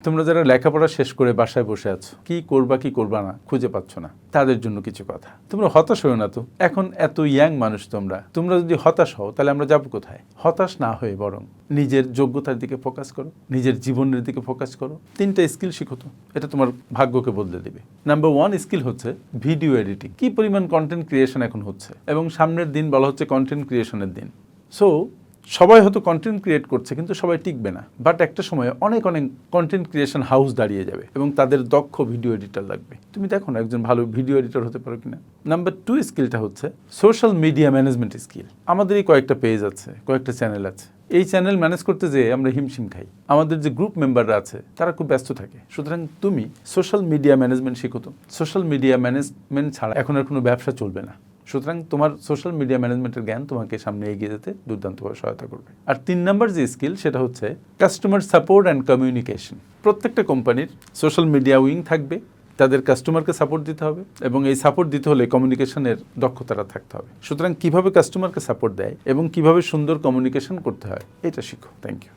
তোমরা যারা লেখাপড়া শেষ করে বাসায় বসে আছো, কি করবা না খুঁজে পাচ্ছ না, তাদের জন্য কিছু কথা। তোমরা হতাশ হও না তো। এখন এত ইয়াং মানুষ তোমরা যদি হতাশ হও তাহলে আমরা যাবো কোথায়? হতাশ না হয়ে বরং নিজের যোগ্যতার দিকে ফোকাস করো, নিজের জীবনের দিকে ফোকাস করো। 3টা স্কিল শিখো তো, এটা তোমার ভাগ্যকে বদলে দিবে। নাম্বার 1 স্কিল হচ্ছে ভিডিও এডিটিং। কি পরিমাণ কন্টেন্ট ক্রিয়েশন এখন হচ্ছে, এবং সামনের দিন বলা হচ্ছে কন্টেন্ট ক্রিয়েশনের দিন। সো সবাই হয়তো কন্টেন্ট ক্রিয়েট করছে, কিন্তু সবাই টিকবে না। বাট একটা সময় অনেক কন্টেন্ট ক্রিয়েশন হাউস দাঁড়িয়ে যাবে এবং তাদের দক্ষ ভিডিও এডিটর লাগবে। তুমি দেখো না একজন ভালো ভিডিও এডিটর হতে পারো কিনা। নাম্বার 2 স্কিলটা হচ্ছে সোশ্যাল মিডিয়া ম্যানেজমেন্ট স্কিল। আমাদেরই কয়েকটা পেজ আছে, কয়েকটা চ্যানেল আছে। এই চ্যানেল ম্যানেজ করতে যেয়ে আমরা হিমশিম খাই। আমাদের যে গ্রুপ মেম্বাররা আছে তারা খুব ব্যস্ত থাকে। সুতরাং তুমি সোশ্যাল মিডিয়া ম্যানেজমেন্ট শিখো তো। সোশ্যাল মিডিয়া ম্যানেজমেন্ট ছাড়া এখন আর কোনো ব্যবসা চলবে না। সুতরাং তোমার সোশ্যাল মিডিয়া ম্যানেজমেন্টের জ্ঞান তোমাকে সামনে এগিয়ে যেতে দুর্দান্তভাবে সহায়তা করবে। আর 3 নাম্বার যে স্কিল সেটা হচ্ছে কাস্টমার সাপোর্ট অ্যান্ড কমিউনিকেশন। প্রত্যেকটা কোম্পানির সোশ্যাল মিডিয়া উইং থাকবে, তাদের কাস্টমারকে সাপোর্ট দিতে হবে, এবং এই সাপোর্ট দিতে হলে কমিউনিকেশনের দক্ষতাটা থাকতে হবে। সুতরাং কিভাবে কাস্টমারকে সাপোর্ট দেয় এবং কিভাবে সুন্দর কমিউনিকেশন করতে হয় এটা শিখো। Thank you.